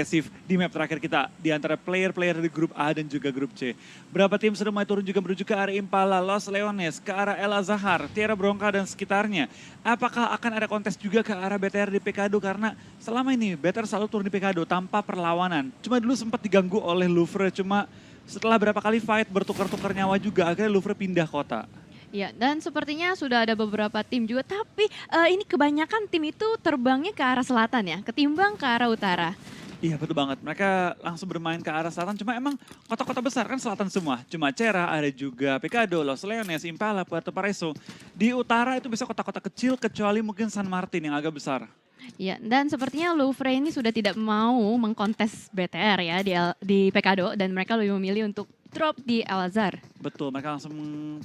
agresif di map terakhir kita di antara player-player di grup A dan juga grup C. Berapa tim sudah mulai turun juga menuju ke arah Impala, Los Leones, ke arah El Azahar, Tierra Bronca dan sekitarnya. Apakah akan ada kontes juga ke arah BTR di Pekado karena selama ini BTR selalu turun di Pekado tanpa perlawanan. Cuma dulu sempat diganggu oleh Louvre, cuma setelah berapa kali fight bertukar-tukar nyawa juga akhirnya Louvre pindah kota. Ya, dan sepertinya sudah ada beberapa tim juga, tapi ini kebanyakan tim itu terbangnya ke arah selatan ya, ketimbang ke arah utara. Iya betul banget, mereka langsung bermain ke arah selatan, cuma emang kota-kota besar kan selatan semua. Cuma Cera, ada juga Pecado, Los Leones, Impala, Puerto Paraiso. Di utara itu bisa kota-kota kecil kecuali mungkin San Martin yang agak besar. Ya, dan sepertinya Louvre ini sudah tidak mau mengkontes BTR ya di Pecado, dan mereka lebih memilih untuk drop di Al-Azhar. Betul, mereka langsung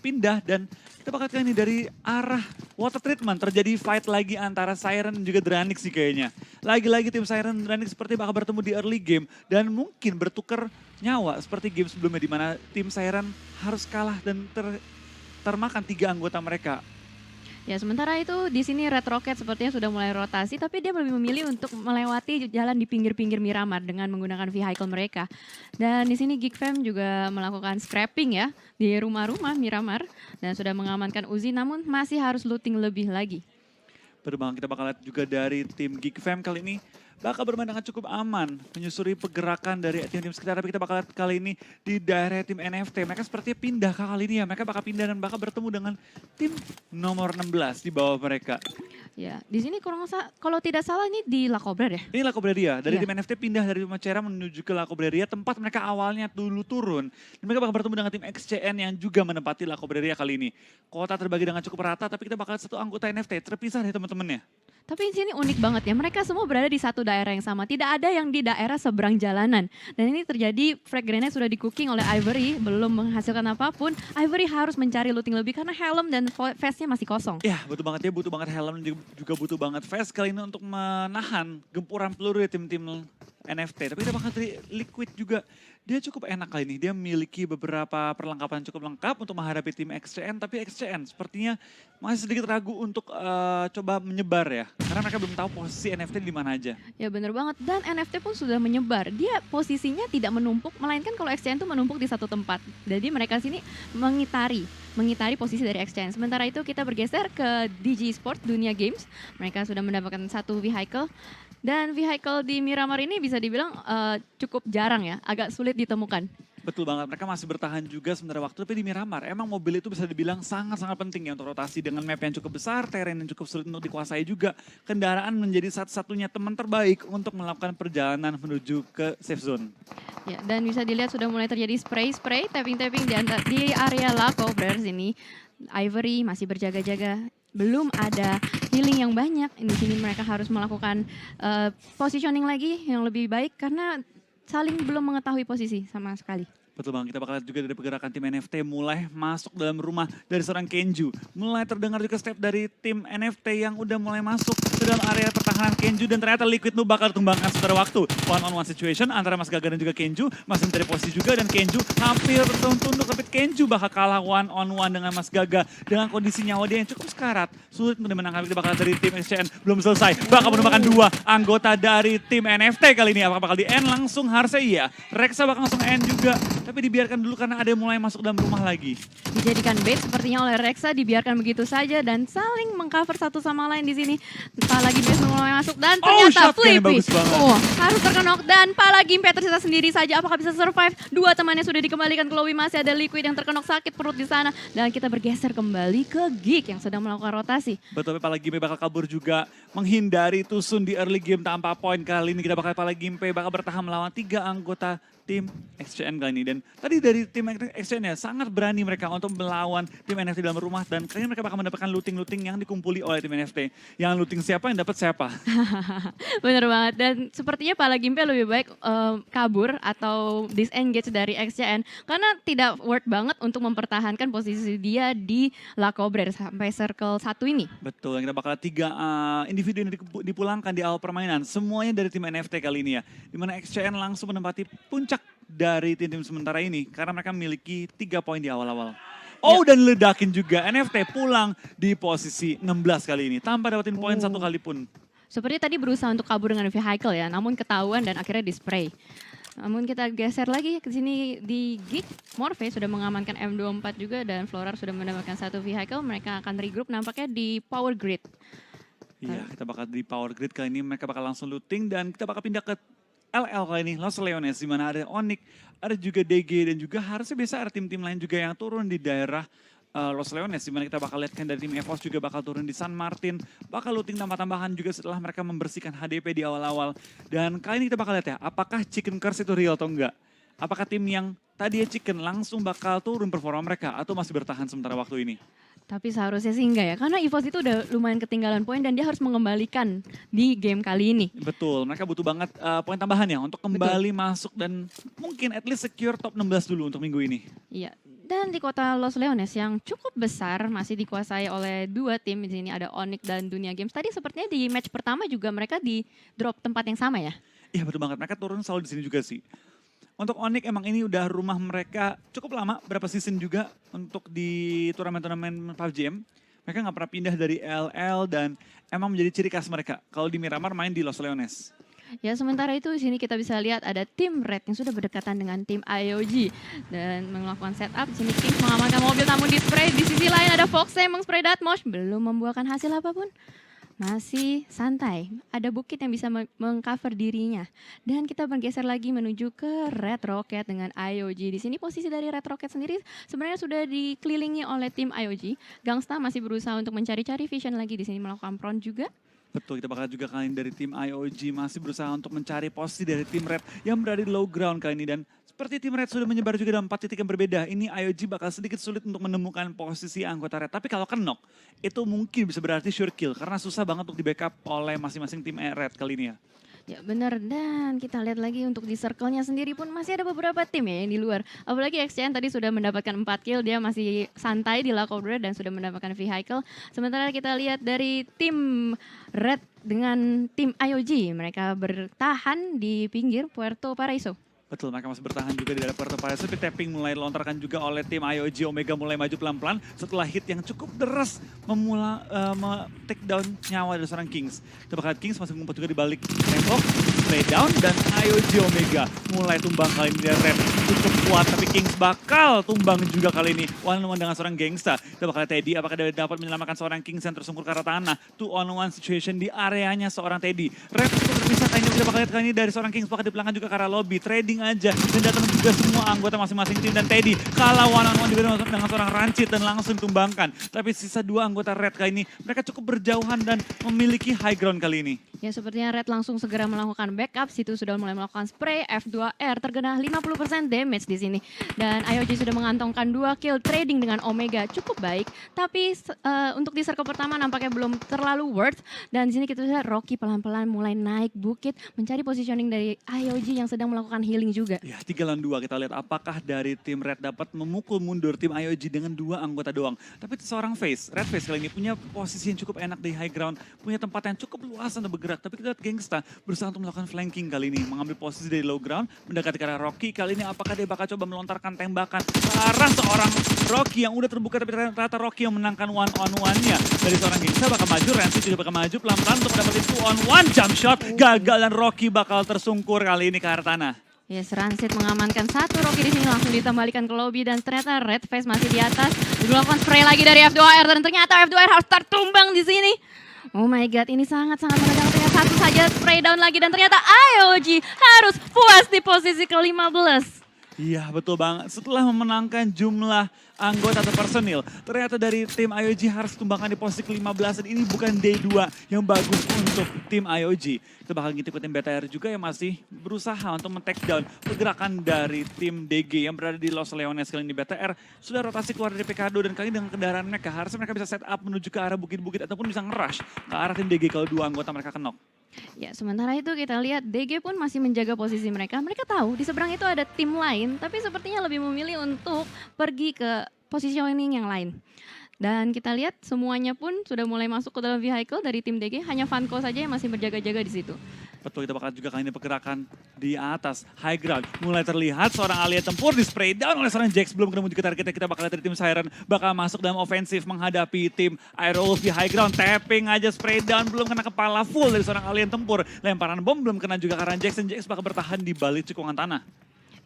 pindah dan kita bakal lihat ini dari arah water treatment. Terjadi fight lagi antara Siren dan juga Dranix sih kayaknya. Lagi-lagi tim Siren dan Dranix seperti bakal bertemu di early game. Dan mungkin bertukar nyawa seperti game sebelumnya di mana tim Siren harus kalah dan termakan 3 anggota mereka. Ya, sementara itu di sini Red Rocket sepertinya sudah mulai rotasi, tapi dia lebih memilih untuk melewati jalan di pinggir-pinggir Miramar dengan menggunakan vehicle mereka. Dan di sini Geek Fam juga melakukan scrapping ya di rumah-rumah Miramar dan sudah mengamankan Uzi, namun masih harus looting lebih lagi. Betul banget, kita bakal lihat juga dari tim Geek Fam kali ini bakal bermain dengan cukup aman, menyusuri pergerakan dari tim-tim sekitar. Tapi kita bakal lihat kali ini di daerah tim NFT. Mereka sepertinya pindah kali ini ya, mereka bakal pindah dan bakal bertemu dengan tim nomor 16 di bawah mereka. Ya, di sini kalau tidak salah ini di La Cobra ya? Ini La Cobreria, dari Iya. tim NFT pindah dari Macera menuju ke La Cobreria, tempat mereka awalnya dulu turun. Dan mereka bakal bertemu dengan tim XCN yang juga menempati La Cobreria kali ini. Kota terbagi dengan cukup rata, tapi kita bakal satu anggota NFT terpisah dari teman-temannya. Tapi di sini unik banget ya, mereka semua berada di satu daerah yang sama. Tidak ada yang di daerah seberang jalanan. Dan ini terjadi, frag grenade sudah di cooking oleh Ivory, belum menghasilkan apapun. Ivory harus mencari looting lebih karena helm dan vestnya masih kosong. Ya betul banget, dia butuh banget helm dan juga butuh banget vest kali ini untuk menahan gempuran peluru dari tim-tim NFT. Tapi kita bakal dari Liquid juga. Dia cukup enak kali ini, dia memiliki beberapa perlengkapan cukup lengkap untuk menghadapi tim XCN. Tapi XCN sepertinya masih sedikit ragu untuk coba menyebar ya. Karena mereka belum tahu posisi NFT di mana aja. Ya bener banget, dan NFT pun sudah menyebar. Dia posisinya tidak menumpuk, melainkan kalau XCN itu menumpuk di satu tempat. Jadi mereka sini mengitari posisi dari XCN. Sementara itu kita bergeser ke DG Sport Dunia Games. Mereka sudah mendapatkan satu vehicle. Dan vehicle di Miramar ini bisa dibilang cukup jarang ya, agak sulit ditemukan. Betul banget, mereka masih bertahan juga sementara waktu. Tapi di Miramar, emang mobil itu bisa dibilang sangat-sangat penting ya untuk rotasi. Dengan map yang cukup besar, terrain yang cukup sulit untuk dikuasai juga. Kendaraan menjadi satu-satunya teman terbaik untuk melakukan perjalanan menuju ke safe zone. Ya, dan bisa dilihat sudah mulai terjadi spray-spray, tapping-tapping di area La Cobra sini. Ivory masih berjaga-jaga, belum ada healing yang banyak. Di sini mereka harus melakukan positioning lagi yang lebih baik karena saling belum mengetahui posisi sama sekali. Betul bang, kita bakal lihat juga dari pergerakan tim NFT mulai masuk dalam rumah dari seorang Kenju. Mulai terdengar juga step dari tim NFT yang udah mulai masuk ke dalam area pertahanan Kenju. Dan ternyata Liquid Nu bakal tumbangkan sementara waktu. One on one situation antara Mas Gaga dan juga Kenju. Masih mencari posisi juga dan Kenju hampir tunduk. Tapi Kenju bakal kalah one on one dengan Mas Gaga. Dengan kondisi nyawa dia yang cukup sekarat. Sulit untuk dimenangkan. Kita bakal dari tim XCN belum selesai. Bakal menemukan 2 anggota dari tim NFT kali ini. Apakah bakal di end langsung? Harusnya iya. Rexa bakal langsung end juga. Tapi dibiarkan dulu karena ada yang mulai masuk dalam rumah lagi. Dijadikan bait sepertinya oleh Rexa, dibiarkan begitu saja dan saling mengcover satu sama lain di sini. Lagi base mulai masuk dan ternyata Flippy. Harus terkenok dan Palagimpe tersisa sendiri saja. Apakah bisa survive? 2 temannya sudah dikembalikan ke lobby, masih ada Liquid yang terkenok sakit perut di sana. Dan kita bergeser kembali ke Geek yang sedang melakukan rotasi. Betul, Palagimpe bakal kabur juga menghindari Tusun di early game tanpa poin. Kali ini kita bakal Palagimpe bakal bertahan melawan 3 anggota tim XCN kali ini. Dan tadi dari tim XCN ya sangat berani mereka untuk melawan tim NFT dalam rumah. Dan kali ini mereka bakal mendapatkan looting-looting yang dikumpuli oleh tim NFT. Yang looting siapa yang dapat siapa. Bener banget, dan sepertinya Palagimpe lebih baik kabur atau disengage dari XCN. Karena tidak worth banget untuk mempertahankan posisi dia di La Cobra sampai circle 1 ini. Betul, yang kita bakal 3 individu yang dipulangkan di awal permainan. Semuanya dari tim NFT kali ini ya. Dimana XCN langsung menempati puncak dari tim-tim sementara ini. Karena mereka memiliki 3 poin di awal-awal. Oh dan ledakin juga, NFT pulang di posisi 16 kali ini. Tanpa dapetin poin 1 kali pun. Seperti tadi berusaha untuk kabur dengan vehicle ya, namun ketahuan dan akhirnya di-spray. Namun kita geser lagi ke sini di Geek, Morphe sudah mengamankan M24 juga dan Florar sudah mendapatkan satu vehicle, mereka akan regroup nampaknya di Power Grid. Iya, kita bakal di Power Grid kali ini, mereka bakal langsung looting dan kita bakal pindah ke LL kali ini, Los Leones, di mana ada Onyx, ada juga DG dan juga harusnya biasa ada tim-tim lain juga yang turun di daerah Los Leones, di mana kita bakal lihat kan dari tim EVOS juga bakal turun di San Martin, bakal looting tambah-tambahan juga setelah mereka membersihkan HDP di awal-awal. Dan kali ini kita bakal lihat ya, apakah Chicken Curse itu real atau enggak? Apakah tim yang tadi ya Chicken langsung bakal turun performa mereka atau masih bertahan sementara waktu ini? Tapi seharusnya sih enggak ya, karena EVOS itu udah lumayan ketinggalan poin dan dia harus mengembalikan di game kali ini. Betul, mereka butuh banget poin tambahan ya untuk kembali masuk dan mungkin at least secure top 16 dulu untuk minggu ini. Iya. Dan di kota Los Leones yang cukup besar masih dikuasai oleh dua tim di sini, ada Onyx dan Dunia Games. Tadi sepertinya di match pertama juga mereka di drop tempat yang sama ya. Iya betul banget, mereka turun selalu di sini juga sih. Untuk Onyx emang ini udah rumah mereka cukup lama, berapa season juga untuk di turnamen-turnamen PUBG. Mereka nggak pernah pindah dari LL dan emang menjadi ciri khas mereka. Kalau di Miramar main di Los Leones. Ya sementara itu di sini kita bisa lihat ada tim Red yang sudah berdekatan dengan tim IOG dan melakukan setup. Di sini Kings mengamankan mobil namun di spray. Di sisi lain ada Fox yang meng-spray Datmosh, belum membuahkan hasil apapun. Masih santai, ada bukit yang bisa mengcover dirinya. Dan kita bergeser lagi menuju ke Red Rocket dengan IOG. Di sini posisi dari Red Rocket sendiri sebenarnya sudah dikelilingi oleh tim IOG. Gangsta masih berusaha untuk mencari-cari vision lagi di sini melakukan prone juga. Betul, kita bakal juga kali ini dari tim IOG masih berusaha untuk mencari posisi dari tim Red yang berada di low ground kali ini. Dan seperti tim Red sudah menyebar juga dalam 4 titik yang berbeda, ini IOG bakal sedikit sulit untuk menemukan posisi anggota Red. Tapi kalau knock, itu mungkin bisa berarti sure kill karena susah banget untuk di backup oleh masing-masing tim Red kali ini ya. Ya benar, dan kita lihat lagi untuk di circle-nya sendiri pun masih ada beberapa tim ya yang di luar. Apalagi XCN tadi sudah mendapatkan 4 kill, dia masih santai di Lack of Red dan sudah mendapatkan vehicle. Sementara kita lihat dari tim Red dengan tim IOG, mereka bertahan di pinggir Puerto Paraiso. Betul, mereka masih bertahan juga di daerah Puerto Paraiso. Tapi tapping mulai dilontarkan juga oleh tim IOG. Omega mulai maju pelan-pelan setelah hit yang cukup deras take down nyawa dari seorang Kings. Kita bakal lihat Kings masih ngumpet juga di balik tembok. Spray down dan IOG Omega mulai tumbang kali ini dari Red. Cukup kuat tapi Kings bakal tumbang juga kali ini. One-on-one dengan seorang Gangsta. Kita bakal lihat Teddy apakah dia dapat menyelamatkan seorang Kings yang tersungkur ke arah tanah. 2-on-1 situation di areanya seorang Teddy. Red cukup terpisah kali ini. Kita bakal lihat kali ini dari seorang Kings bakal dipelangkan juga ke arah lobby. Trading aja dan datang juga semua anggota masing-masing tim dan Teddy kalah one-on-one juga dengan seorang Rancid dan langsung tumbangkan. Tapi sisa 2 anggota Red kali ini mereka cukup berjauhan dan memiliki high ground kali ini. Ya sepertinya Red langsung segera melakukan backup, situ sudah mulai melakukan spray, F2R terkena 50% damage di sini. Dan IOG sudah mengantongkan 2 kill trading dengan Omega, cukup baik. Tapi untuk di circle pertama nampaknya belum terlalu worth. Dan di sini kita lihat Rocky pelan-pelan mulai naik bukit, mencari positioning dari IOG yang sedang melakukan healing juga. Ya 3 lawan 2 kita lihat apakah dari tim Red dapat memukul mundur tim IOG dengan 2 anggota doang. Tapi seorang Red Face kali ini punya posisi yang cukup enak di high ground, punya tempat yang cukup luas untuk bergerak. Tapi kita lihat Gangsta berusaha untuk melakukan flanking kali ini, mengambil posisi dari low ground, mendekati ke arah Rocky. Kali ini apakah dia bakal coba melontarkan tembakan ke arah seorang Rocky yang udah terbuka, tapi ternyata Rocky yang menangkan one-on-one-nya dari seorang Gangsta. Bakal maju, Rancy juga bakal maju pelan-pelan untuk mendapatkan 2-on-1 jump shot. Gagal dan Rocky bakal tersungkur kali ini ke arah tanah. Yes, Rancid mengamankan 1 Rocky di sini, langsung ditambahkan ke lobby dan ternyata Red Face masih di atas. Dilakukan spray lagi dari F2R dan ternyata F2R harus tertumbang di sini. Oh my god, ini sangat-sangat menegangkan. Ternyata satu saja spray down lagi dan ternyata IOG harus puas di posisi ke-15. Iya betul banget, setelah memenangkan jumlah anggota atau personil, ternyata dari tim IOG harus tumbangkan di posisi ke-15 dan ini bukan day 2 yang bagus untuk tim IOG. Kita bakal ngintip ke tim BTR juga yang masih berusaha untuk men-take down pergerakan dari tim DG yang berada di Los Leones. Kali ini BTR sudah rotasi keluar dari PKDO dan kali ini dengan kendaraan mereka harusnya mereka bisa set up menuju ke arah bukit-bukit ataupun bisa nge-rush ke arah tim DG kalau 2 anggota mereka knock. Ya, sementara itu kita lihat DG pun masih menjaga posisi mereka. Mereka tahu di seberang itu ada tim lain, tapi sepertinya lebih memilih untuk pergi ke positioning yang lain. Dan kita lihat semuanya pun sudah mulai masuk ke dalam vehicle dari tim DG. Hanya Vanco saja yang masih berjaga-jaga di situ. Betul, kita bakal juga kali ini pergerakan di atas high ground. Mulai terlihat seorang Alia tempur di spray down oleh seorang Jax. Belum ketemu juga targetnya, kita bakal lihat dari tim Siren. Bakal masuk dalam ofensif menghadapi tim Aerowolf di high ground. Tapping aja spray down, belum kena kepala full dari seorang alien tempur. Lemparan bom belum kena juga karena Jax, dan Jax bakal bertahan di balik cekungan tanah.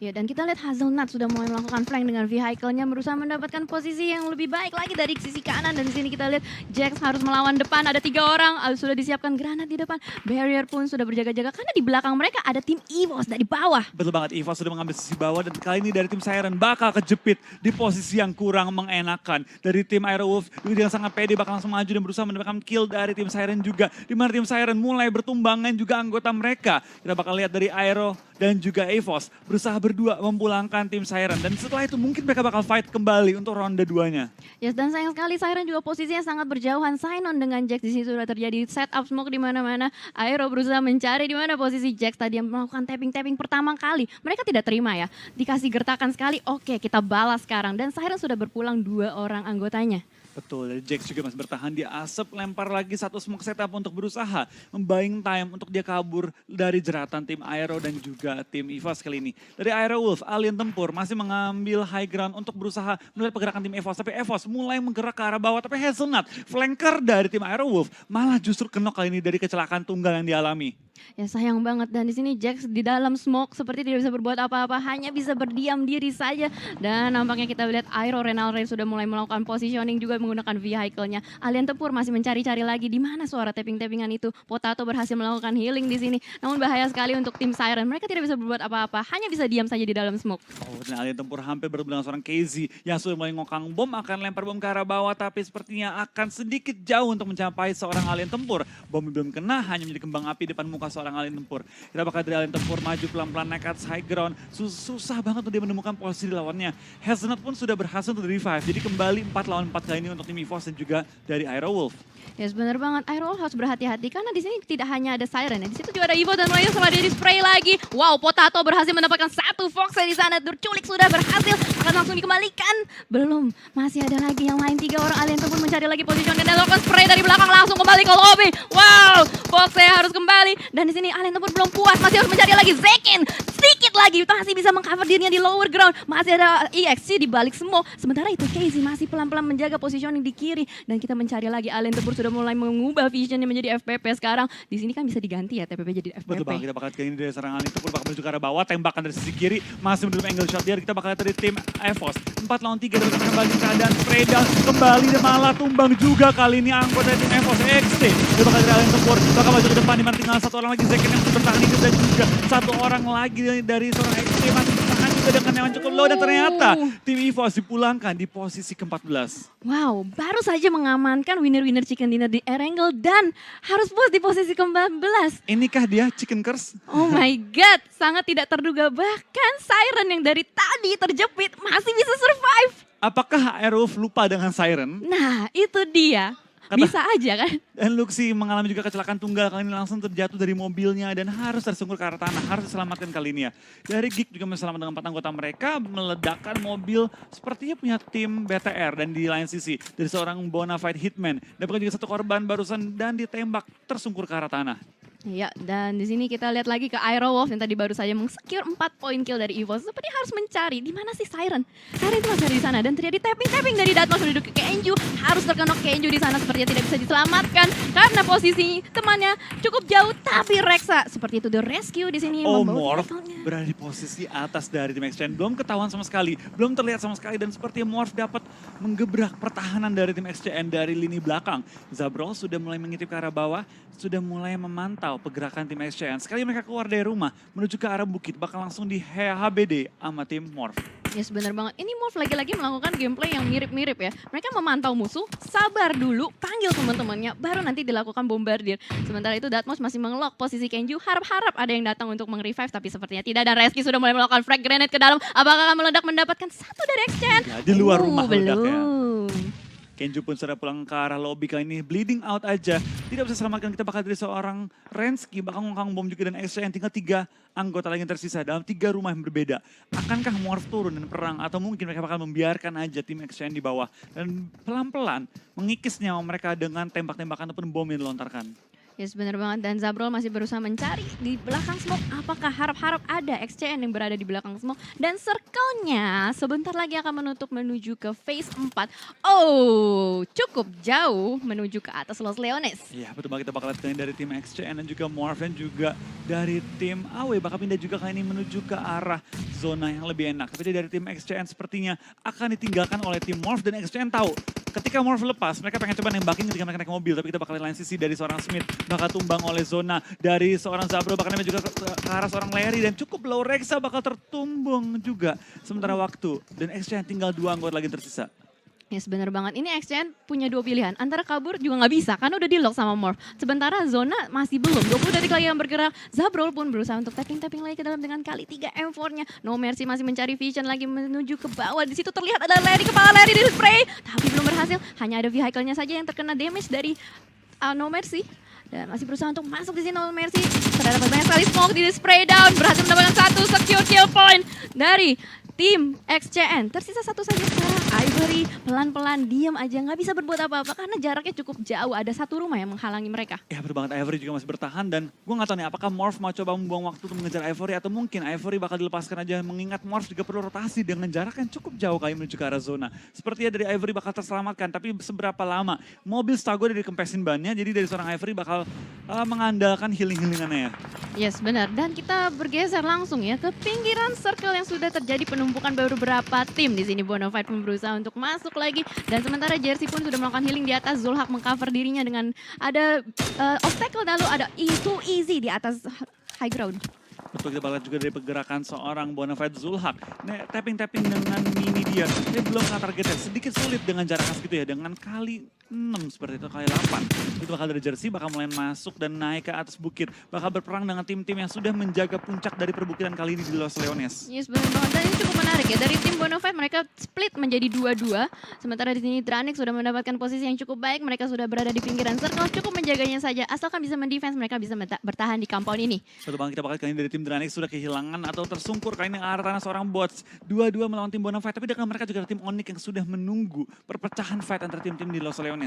Ya, dan kita lihat Hazelnut sudah mulai melakukan flank dengan vehicle-nya, berusaha mendapatkan posisi yang lebih baik lagi dari sisi kanan. Dan di sini kita lihat Jax harus melawan depan, ada 3 orang, sudah disiapkan granat di depan. Barrier pun sudah berjaga-jaga karena di belakang mereka ada tim EVOS dari bawah. Betul banget, EVOS sudah mengambil sisi bawah, dan kali ini dari tim Siren bakal kejepit di posisi yang kurang mengenakan. Dari tim Aerowolf yang sangat pede bakal langsung maju dan berusaha mendapatkan kill dari tim Siren juga. Di mana tim Siren mulai bertumbangan juga anggota mereka. Kita bakal lihat dari Aero dan juga EVOS berusaha berdua memulangkan tim Siren. Dan setelah itu mungkin mereka bakal fight kembali untuk ronde 2-nya. Yes, dan sayang sekali Siren juga posisinya sangat berjauhan. Sinon dengan Jax di sini sudah terjadi setup smoke di mana-mana. Aero berusaha mencari di mana posisi Jax tadi yang melakukan tapping-tapping pertama kali. Mereka tidak terima ya. Dikasih gertakan sekali, oke kita balas sekarang. Dan Siren sudah berpulang 2 orang anggotanya. Betul, dari Jax juga masih bertahan di asap, lempar lagi satu smoke setup untuk berusaha membuying time untuk dia kabur dari jeratan tim Aero dan juga tim EVOS kali ini. Dari Aerowolf, alien tempur masih mengambil high ground untuk berusaha melihat pergerakan tim EVOS, tapi EVOS mulai menggerak ke arah bawah, tapi Hazelnut, flanker dari tim Aerowolf, malah justru kenok kali ini dari kecelakaan tunggal yang dialami. Ya sayang banget, dan di sini Jax di dalam smoke seperti tidak bisa berbuat apa-apa, hanya bisa berdiam diri saja. Dan nampaknya kita lihat Aero Renal Ray sudah mulai melakukan positioning juga menggunakan vehicle-nya. Alien tempur masih mencari-cari lagi di mana suara tapping-tappingan itu. Potato berhasil melakukan healing di sini. Namun bahaya sekali untuk tim Siren. Mereka tidak bisa berbuat apa-apa, hanya bisa diam saja di dalam smoke. Oh, dan alien tempur hampir bertemu dengan seorang KZ yang sudah mulai ngokang bom, akan lempar bom ke arah bawah, tapi sepertinya akan sedikit jauh untuk mencapai seorang alien tempur. Bom belum kena, hanya menjadi kembang api depan muka seorang alien tempur. Kita bakal dari alien tempur maju pelan-pelan naik ke atas high ground. Susah banget untuk dia menemukan posisi di lawannya. Hazelnut pun sudah berhasil untuk revive. Jadi kembali 4 lawan 4 kali ini untuk tim EVOS dan juga dari Aerowolf. Yes, benar banget. Aerowolf harus berhati-hati karena di sini tidak hanya ada Siren ya. Di situ juga ada Evo dan Royal setelah dia di spray lagi. Wow, Potato berhasil mendapatkan 1 Fox di sana. Durculik sudah berhasil, akan langsung dikembalikan. Belum, masih ada lagi yang lain 3 orang alien tempur mencari lagi position dan melakukan spray dari belakang langsung kembali ke lobby. Wow, Fox harus kembali dan di sini alien tempur belum puas, masih harus mencari lagi Zekin. Sedikit lagi masih bisa mengcover dirinya di lower ground. Masih ada EXC di balik smoke. Sementara itu KZ masih pelan-pelan menjaga positioning di kiri dan kita mencari lagi alien tempur sudah mulai mengubah visionnya menjadi FPP sekarang. Di sini kan bisa diganti ya TPP jadi FPP. Betul banget, kita bakal kali ini dari serangan alien tempur bakal menuju ke arah bawah, tembakan dari sisi kiri masih menurut angle shot dia. Kita bakal lihat dari tim EVOS 4 lawan 3 dapat kembali keadaan spray down kembali dan malah tumbang juga kali ini anggota tim EVOS XT. Kita bakal dari alien tempur bakal maju ke depan di mana tinggal 1 orang lagi Zekin yang bertahan hidup dan juga 1 orang lagi dari seorang XT masih bertahan juga dengan yang cukup low dan ternyata tim EVOS dipulangkan di posisi ke-14. Wow, baru saja mengamankan winner-winner chicken dinner di Erangel dan harus puas di posisi ke-14. Inikah dia chicken curse? Oh my god, sangat tidak terduga. Bahkan Siren yang dari tadi terjepit masih bisa survive. Apakah Aerowolf lupa dengan Siren? Nah, itu dia. Bisa aja kan? Dan Luxi mengalami juga kecelakaan tunggal kali ini, langsung terjatuh dari mobilnya dan harus tersungkur ke arah tanah, harus diselamatkan kali ini ya. Dari Geek juga selamat dengan 4 anggota mereka, meledakkan mobil sepertinya punya tim BTR, dan di lain sisi dari seorang bona fide hitman. Dapatkan juga 1 korban barusan dan ditembak tersungkur ke arah tanah. Iya, dan di sini kita lihat lagi ke Aerowolf yang tadi baru saja meng-secure 4 poin kill dari EVOS. Seperti harus mencari di mana sih Siren. Siren itu masih ada di sana dan terjadi tapping-tapping dari Datmos menuju ke Kenju. Harus terkenok Kenju di sana, sepertinya tidak bisa diselamatkan karena posisi temannya cukup jauh. Tapi Rexa seperti itu the rescue di sini. Morph berada di posisi atas dari tim Exchange. Belum ketahuan sama sekali, belum terlihat sama sekali, dan sepertinya Morph dapat menggebrak pertahanan dari tim Exchange dari lini belakang. Zabrol sudah mulai mengintip ke arah bawah, sudah mulai memantau pergerakan tim Exchange. Sekali mereka keluar dari rumah menuju ke arah bukit, bakal langsung di HBD sama tim Morph. Yes, benar banget. Ini Morph lagi-lagi melakukan gameplay yang mirip-mirip ya. Mereka memantau musuh, sabar dulu, panggil teman-temannya, baru nanti dilakukan bombardir. Sementara itu Datmos masih mengelok posisi Kenju, harap-harap ada yang datang untuk meng-revive, tapi sepertinya tidak. Dan Reski sudah mulai melakukan frag grenade ke dalam. Apakah akan meledak mendapatkan 1 dari Exchange? Ya, di luar rumah meledak ya. Belum. Kenju pun sudah pulang ke arah lobby kali ini, bleeding out aja. Tidak bisa selamatkan kita bakal dari seorang Rensky, bakal ngongkang bom juga dan XCN. Tinggal 3 anggota lagi yang tersisa dalam 3 rumah yang berbeda. Akankah Morph turun dan perang atau mungkin mereka bakal membiarkan aja tim XCN di bawah dan pelan-pelan mengikis nyawa mereka dengan tembak-tembakan ataupun bom yang dilontarkan. Yes, benar banget. Dan Zabrol masih berusaha mencari di belakang smoke. Apakah harap-harap ada XCN yang berada di belakang smoke. Dan circle-nya sebentar lagi akan menutup menuju ke phase 4. Oh, cukup jauh menuju ke atas Los Leones. Iya, betul banget, kita bakal lihat kali ini dari tim XCN dan juga Morph dan juga dari tim AW bakal pindah juga kali ini menuju ke arah zona yang lebih enak. Tapi dari tim XCN sepertinya akan ditinggalkan oleh tim Morph dan XCN tahu ketika Morph lepas, mereka pengen coba nembakin ketika mereka naik mobil. Tapi kita bakal lihat lain sisi dari seorang Smith bakal tumbang oleh zona dari seorang Zabro, bakal nembak juga ke arah seorang Larry dan cukup low. Rexa bakal tertumbang juga sementara waktu dan XCN tinggal 2 anggota lagi tersisa. Yes, benar banget. Ini XCN punya 2 pilihan. Antara kabur juga nggak bisa, karena udah di-lock sama Morph. Sementara zona masih belum. 20 detik lagi yang bergerak. Zabrol pun berusaha untuk tapping-tapping lagi ke dalam dengan kali 3 M4-nya. No Mercy masih mencari vision lagi menuju ke bawah. Di situ terlihat ada Larry, kepala Larry di spray. Tapi belum berhasil. Hanya ada vehicle-nya saja yang terkena damage dari No Mercy. Dan masih berusaha untuk masuk di sini No Mercy. Sudah dapat banyak sekali smoke di spray down. Berhasil mendapatkan 1 secure kill point dari tim XCN. Tersisa 1 saja sekarang. Ivory pelan-pelan diam aja, nggak bisa berbuat apa-apa karena jaraknya cukup jauh. Ada 1 rumah yang menghalangi mereka. Ya betul banget, Ivory juga masih bertahan dan gue nggak tahu nih apakah Morph mau coba membuang waktu untuk mengejar Ivory atau mungkin Ivory bakal dilepaskan aja mengingat Morph juga perlu rotasi dengan jarak yang cukup jauh kali menuju ke arah zona. Sepertinya dari Ivory bakal terselamatkan, tapi seberapa lama? Mobil setahu gue dari kempesin bannya, jadi dari seorang Ivory bakal mengandalkan healing-healingannya ya. Yes, benar. Dan kita bergeser langsung ya ke pinggiran circle yang sudah terjadi penumpukan beberapa tim di sini. Bonafide pun berusaha untuk masuk lagi dan sementara Jersey pun sudah melakukan healing di atas. Zulhak mengcover dirinya dengan ada obstacle, lalu ada Too Easy di atas high ground. Betul, kita bakal juga dari pergerakan seorang Bonafide Zulhak. Nah, tapping-tapping dengan mini dia. Dia belum kena targetnya. Sedikit sulit dengan jarak khas gitu ya. Dengan kali 6 seperti itu, kali 8. Itu bakal dari Jersey, bakal mulai masuk dan naik ke atas bukit. Bakal berperang dengan tim-tim yang sudah menjaga puncak dari perbukitan kali ini di Los Leones. Yes, benar banget. Dan ini cukup menarik ya. Dari tim Bonafide mereka split menjadi 2-2. Sementara di sini Dranik sudah mendapatkan posisi yang cukup baik. Mereka sudah berada di pinggiran circle. Cukup menjaganya saja. Asalkan bisa mendefense, mereka bisa bertahan di compound ini. Betul banget, kita bakal kali ini dari tim Dranik sudah kehilangan atau tersungkur kali ini arah tanah seorang bots. 2-2 melawan tim Bonafide. Tapi dengan mereka juga ada tim Onyx yang sudah menunggu perpecahan fight antara tim-tim di Los Leones.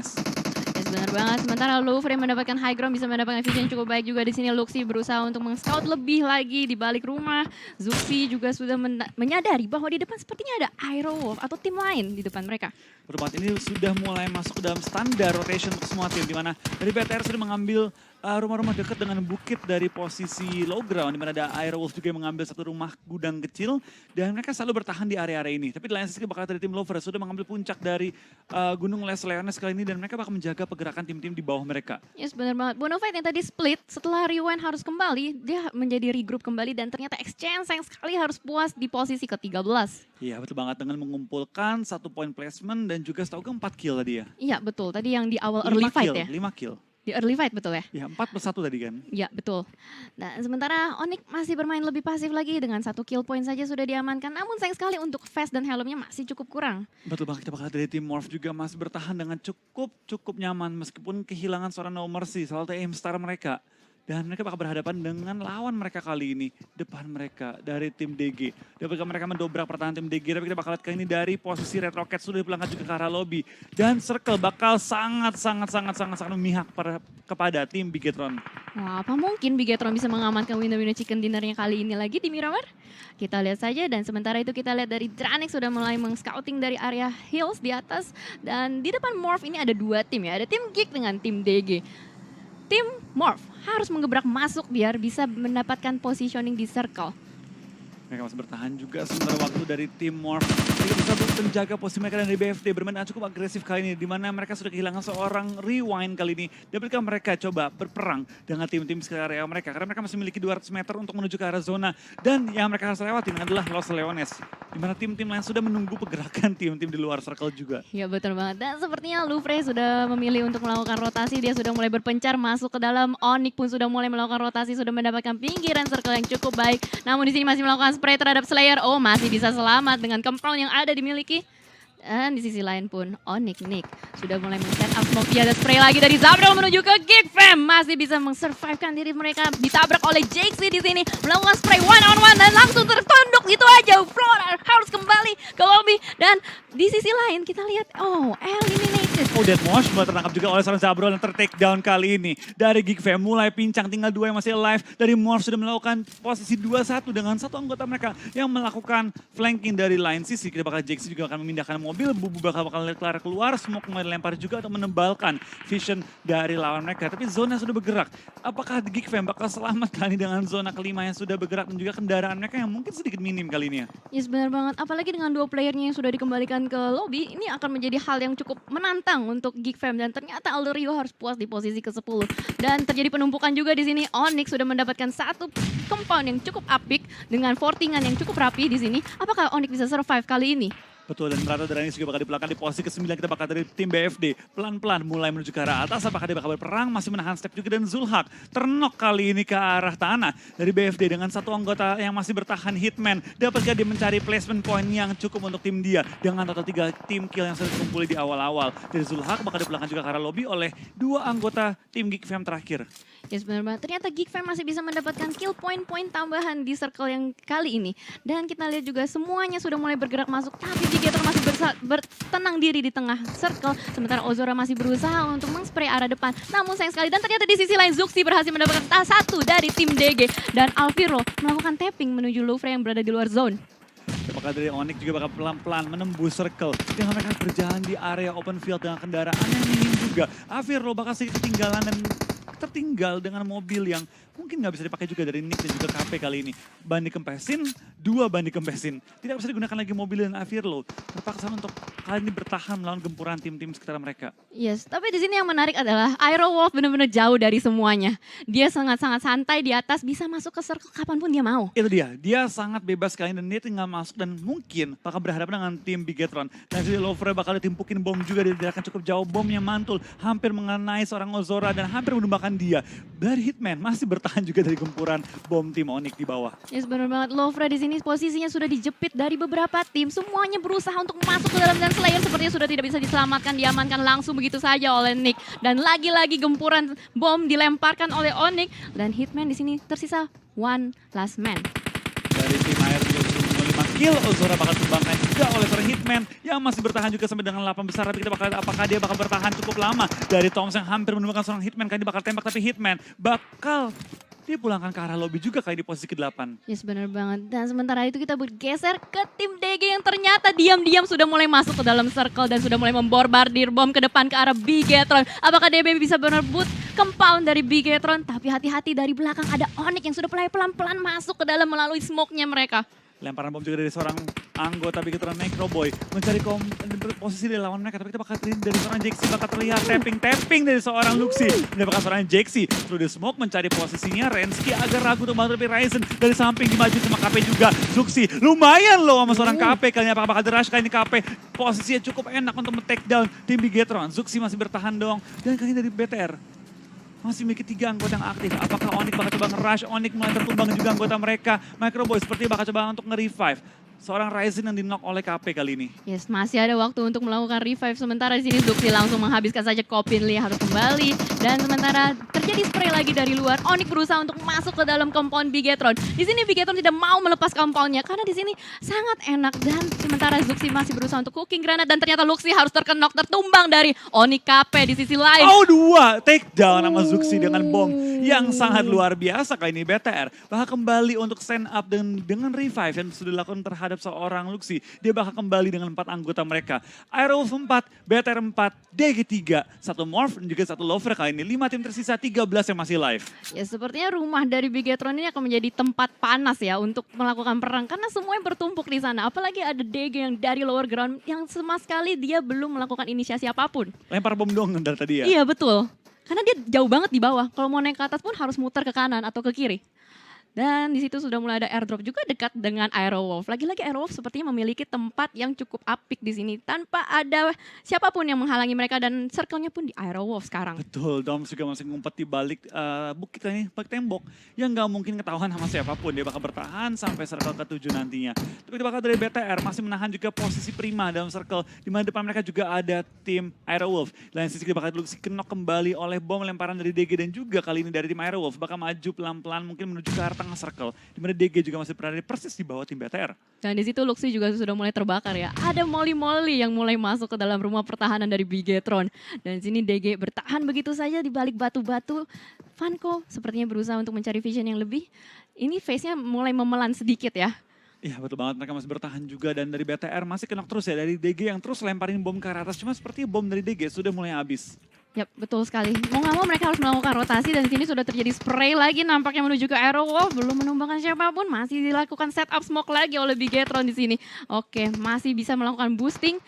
Yes, benar banget. Sementara Louvre mendapatkan high ground, bisa mendapatkan vision cukup baik juga di sini. Luxi berusaha untuk meng-scout lebih lagi di balik rumah. Zuxi juga sudah menyadari bahwa di depan sepertinya ada Aero Wolf atau tim lain di depan mereka. Pertempat ini sudah mulai masuk dalam standar rotation untuk semua tim, di mana dari BTR sudah mengambil rumah-rumah dekat dengan bukit dari posisi low ground, di mana ada Aero Wolf juga yang mengambil 1 rumah gudang kecil, dan mereka selalu bertahan di area-area ini. Tapi di lain sisi bakal dari tim Lover sudah mengambil puncak dari Gunung Les Leones kali ini, dan mereka bakal menjaga pergerakan tim-tim di bawah mereka. Yes, benar banget. Bonafide yang tadi split, setelah rewind harus kembali, dia menjadi regroup kembali dan ternyata exchange sayang sekali harus puas di posisi ke-13. Iya betul banget, dengan mengumpulkan 1 point placement dan juga setahu gue 4 kill tadi ya. Iya betul, tadi yang di awal early fight ya. 5 kill. Di early fight betul ya? Ya 4+1 tadi kan. Ya betul. Nah sementara Onyx masih bermain lebih pasif lagi dengan 1 kill point saja sudah diamankan. Namun sayang sekali untuk vest dan helmnya masih cukup kurang. Betul banget, kita bakal dari tim Morph juga masih bertahan dengan cukup nyaman meskipun kehilangan seorang No Mercy, salah satu aim star mereka. Dan mereka bakal berhadapan dengan lawan mereka kali ini. Depan mereka dari tim DG. Dan mereka mendobrak pertahanan tim DG. Tapi kita bakal lihat kali ini dari posisi Red Rocket sudah dipulangkan juga ke arah lobby. Dan Circle bakal sangat memihak kepada tim Bigetron. Wah, apa mungkin Bigetron bisa mengamankan winner-winner chicken dinnernya kali ini lagi di Miramar? Kita lihat saja, dan sementara itu kita lihat dari Dranik sudah mulai meng-scouting dari area hills di atas. Dan di depan Morph ini ada 2 tim ya. Ada tim Geek dengan tim DG. Tim Morph harus menggebrak masuk biar bisa mendapatkan positioning di circle. Mereka masih bertahan juga sementara waktu dari tim Morph. Mereka bisa menjaga posisi mereka dan dari BFD bermain dengan cukup agresif kali ini. Di mana mereka sudah kehilangan seorang Rewind kali ini. Dan mereka coba berperang dengan tim-tim sekitar area mereka. Karena mereka masih memiliki 200 meter untuk menuju ke arah zona. Dan yang mereka harus lewatin adalah Los Leones. Di mana tim-tim lain sudah menunggu pergerakan tim-tim di luar circle juga. Ya betul banget. Dan sepertinya Louvre sudah memilih untuk melakukan rotasi. Dia sudah mulai berpencar masuk ke dalam. Onyx pun sudah mulai melakukan rotasi. Sudah mendapatkan pinggiran circle yang cukup baik. Namun di sini masih melakukan spray terhadap Slayer. Oh, masih bisa selamat dengan kemprol yang ada dimiliki. Dan di sisi lain pun Onyx Nick sudah mulai men-set up smoke. Ada spray lagi dari Zabdol menuju ke Geek Fam. Masih bisa meng-survivekan diri mereka. Ditabrak oleh Jaxi di sini. Melakukan spray one on one dan langsung tertunduk gitu aja. Flora harus kembali ke lobby. Dan di sisi lain kita lihat, eliminated. Deathmosh mulai tertangkap juga oleh seorang Zabro dan ter-take down kali ini. Dari Geek Fam mulai pincang, tinggal 2 yang masih alive. Dari Morph sudah melakukan posisi 2-1 dengan satu anggota mereka yang melakukan flanking dari line sisi. Kita bakal Jaxi juga akan memindahkan mobil, Bubu bakal keluar, Smoke mulai dilempar juga untuk menebalkan vision dari lawan mereka. Tapi zona sudah bergerak. Apakah Geek Fam bakal selamat kali dengan zona kelima yang sudah bergerak dan juga kendaraan mereka yang mungkin sedikit minim kali ini ya? Yes, benar banget. Apalagi dengan 2 playernya yang sudah dikembalikan ke lobby, ini akan menjadi hal yang cukup menantang untuk Geek Fam. Dan ternyata Alderio harus puas di posisi ke-10. Dan terjadi penumpukan juga di sini. Onyx sudah mendapatkan satu compound yang cukup apik dengan fortingan yang cukup rapi di sini. Apakah Onyx bisa survive kali ini? Betul, dan Rata Dranis juga bakal dipulangkan di posisi ke-9. Kita bakal dari tim BFD pelan-pelan mulai menuju ke arah atas. Apakah dia bakal berperang, masih menahan step juga. Dan Zulhak ternok kali ini ke arah tanah dari BFD dengan satu anggota yang masih bertahan Hitman. Dapatkah dia mencari placement point yang cukup untuk tim dia dengan total 3 tim kill yang sudah dikumpuli di awal-awal. Dari Zulhak bakal dipulangkan juga ke arah lobby oleh 2 anggota tim Geek Fam terakhir. Yes, benar banget. Ternyata Geek Fam masih bisa mendapatkan kill point-point tambahan di circle yang kali ini. Dan kita lihat juga semuanya sudah mulai bergerak masuk. Tapi Vigator masih bertenang diri di tengah circle. Sementara Ozora masih berusaha untuk meng-spray arah depan. Namun sayang sekali. Dan ternyata di sisi lain Zuxi berhasil mendapatkan satu dari tim DG. Dan Alviro melakukan tapping menuju Louvre yang berada di luar zone. Apakah dari Onyx juga bakal pelan-pelan menembus circle dengan mereka berjalan di area open field dengan kendaraan yang minim juga. Alviro bakal sedikit ketinggalan dan tertinggal dengan mobil yang mungkin nggak bisa dipakai juga dari Nick dan juga KP kali ini. Ban dikempesin, 2 ban dikempesin. Tidak bisa digunakan lagi mobil dan Avirlo. Terpaksa untuk kali ini bertahan melawan gempuran tim-tim sekitar mereka. Yes, tapi di sini yang menarik adalah Aerowolf benar-benar jauh dari semuanya. Dia sangat-sangat santai di atas, bisa masuk ke circle kapanpun dia mau. Itu dia sangat bebas sekali dan dia tinggal masuk dan mungkin bakal berhadapan dengan tim Bigetron. Dan jadi Louvre bakal ditimpukin bom juga, dia akan cukup jauh, bomnya mantul. Hampir mengenai seorang Ozora dan hampir menembakkan dia. Dari Hitman masih bertahan juga dari gempuran bom tim Onyx di bawah. Yes, benar banget. Louvre di sini posisinya sudah dijepit dari beberapa tim. Semuanya berusaha untuk masuk ke dalam, dan Slayer sepertinya sudah tidak bisa diselamatkan, diamankan langsung begitu saja oleh Nick. Dan lagi-lagi gempuran bom dilemparkan oleh Onyx, dan Hitman di sini tersisa one last man. Dari tim air 5 kill, Ozora bakal dikembangkan juga oleh seorang Hitman yang masih bertahan juga sampai dengan 8 besar. Tapi kita bakal lihat apakah dia bakal bertahan cukup lama. Dari Toms yang hampir menemukan seorang Hitman, kali ini bakal tembak, tapi Hitman bakal dipulangkan ke arah lobby juga kali di posisi ke-8. Yes, benar banget. Dan sementara itu kita bergeser ke tim DG yang ternyata diam-diam sudah mulai masuk ke dalam circle dan sudah mulai membombardir bom ke depan ke arah Bigetron. Apakah DB bisa merebut compound dari Bigetron? Tapi hati-hati, dari belakang ada Onyx yang sudah pelan-pelan masuk ke dalam melalui smoke-nya mereka. Lemparan bom juga dari seorang anggota Bigetron Necroboy mencari posisi di lawan mereka, tapi kita bakal terlihat dari seorang Jaxi, bakal terlihat tapping dari seorang Luxi. Ini bakal seorang Jaxi through the smoke mencari posisinya. Rensky agak ragu untuk bantu, tapi Ryzen dari samping dimaju sama KP juga. Zuxi lumayan loh sama seorang KP, kali ini apakah bakal derush kali ini KP. Posisinya cukup enak untuk men-take down tim Bigetron. Zuxi masih bertahan dong, dan kali ini dari BTR masih memiliki 3 anggota yang aktif. Apakah Onyx bakal coba nge-rush? Onyx mulai tertumbang juga anggota mereka. Microboy seperti bakal coba untuk nge-revive seorang Ryzen yang di-knock oleh KP kali ini. Yes, masih ada waktu untuk melakukan revive. Sementara di sini Zuxi langsung menghabiskan saja Kopinli, harus kembali. Dan sementara terjadi spray lagi dari luar. Onyx berusaha untuk masuk ke dalam compound Bigetron. Di sini Bigetron tidak mau melepas compoundnya karena di sini sangat enak. Dan sementara Zuxi masih berusaha untuk cooking granat, dan ternyata Luxi harus terkenok, tertumbang dari Onyx KP di sisi lain. Oh, 2 take down sama Zuxi dengan bom yang sangat luar biasa kali ini. BTR bakal kembali untuk stand up dengan revive yang sudah dilakukan terhadap seorang Luxi. Dia bakal kembali dengan 4 anggota mereka. Aerowolf 4, BTR 4, DG 3, 1 Morph dan juga 1 Lover kali ini. 5 tim tersisa, 13 yang masih live. Ya, sepertinya rumah dari Bigetron ini akan menjadi tempat panas ya untuk melakukan perang, karena semuanya bertumpuk di sana. Apalagi ada DG yang dari lower ground yang sama sekali dia belum melakukan inisiasi apapun. Lempar bom dong dari tadi ya? Iya, betul. Karena dia jauh banget di bawah. Kalau mau naik ke atas pun harus muter ke kanan atau ke kiri. Dan di situ sudah mulai ada airdrop juga dekat dengan Aerowolf. Lagi-lagi Aerowolf sepertinya memiliki tempat yang cukup apik di sini tanpa ada siapapun yang menghalangi mereka dan circle-nya pun di Aerowolf sekarang. Betul, Doms juga masih ngumpet di balik bukit ini, balik tembok yang nggak mungkin ketahuan sama siapapun. Dia bakal bertahan sampai circle ke-7 nantinya. Tapi bakal dari BTR masih menahan juga posisi prima dalam circle, di mana depan mereka juga ada tim Aerowolf. Lain sisi bakal dulu kenok kembali oleh bom lemparan dari DG dan juga kali ini dari tim Aerowolf bakal maju pelan-pelan mungkin menuju ke arah tengah circle, di mana DG juga masih berada persis di bawah tim BTR. Dan di situ Luxi juga sudah mulai terbakar ya. Ada Molly yang mulai masuk ke dalam rumah pertahanan dari Bigetron. Dan sini DG bertahan begitu saja di balik batu-batu. Vanco sepertinya berusaha untuk mencari vision yang lebih. Ini face-nya mulai memelan sedikit ya. Iya betul banget, mereka masih bertahan juga dan dari BTR masih kenok terus ya, dari DG yang terus lemparin bom ke arah atas, cuma seperti bom dari DG sudah mulai habis. Yap, betul sekali. Mau nggak mau mereka harus melakukan rotasi dan sini sudah terjadi spray lagi nampaknya menuju ke Aerowolf. Belum menumbangkan siapapun, masih dilakukan setup smoke lagi oleh Bigetron di sini. Oke, masih bisa melakukan boosting.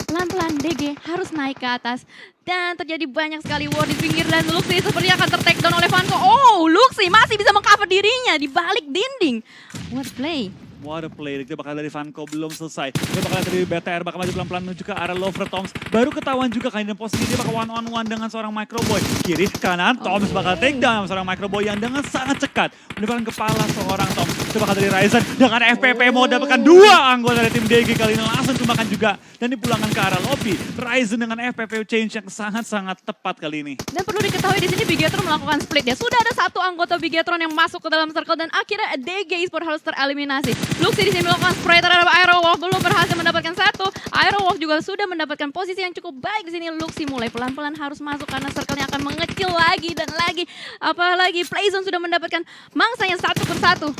Pelan-pelan DG harus naik ke atas. Dan terjadi banyak sekali war di pinggir dan Luxi sepertinya akan ter-takedown oleh Vanco. Oh, Luxi masih bisa mengcover dirinya di balik dinding. What play? What a play, itu bakal dari Vanco belum selesai. Dia bakal dari BTR, bakal maju pelan-pelan menuju ke arah Lover Toms. Baru ketahuan juga kali ini posisi dia bakal one on one dengan seorang Microboy. Kiri kanan, Toms bakal take down seorang Microboy yang dengan sangat cekat mendapatkan kepala seorang Toms. Itu bakal dari Ryzen dengan FPP mau dapatkan 2 anggota dari tim DG kali ini langsung tumbangkan juga. Dan dipulangkan ke arah lobby. Ryzen dengan FPP change yang sangat-sangat tepat kali ini. Dan perlu diketahui di sini Bigetron melakukan split ya. Sudah ada satu anggota Bigetron yang masuk ke dalam circle dan akhirnya DG Esports harus tereliminasi. Luxi di sini melakukan spray terhadap Aerowolf, belum berhasil mendapatkan satu. Aerowolf juga sudah mendapatkan posisi yang cukup baik di sini. Luxi mulai pelan-pelan harus masuk karena circle-nya akan mengecil lagi dan lagi. Apalagi Playzone sudah mendapatkan mangsanya satu persatu.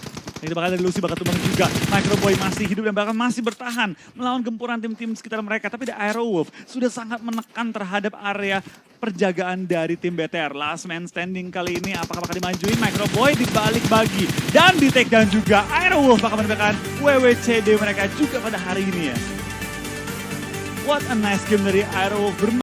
Itu bakal dari Luxi bakal tumbang juga. Microboy masih hidup dan bahkan masih bertahan melawan gempuran tim-tim sekitar mereka. Tapi di Aerowolf sudah sangat menekan terhadap area perjagaan dari tim BTR. Last man standing kali ini apakah bakal dimajuin? Microboy dibalik bagi dan di take down juga. Aerowolf bakal mendapatkan WWCD mereka juga pada hari ini ya. What a nice game dari Aerowolf.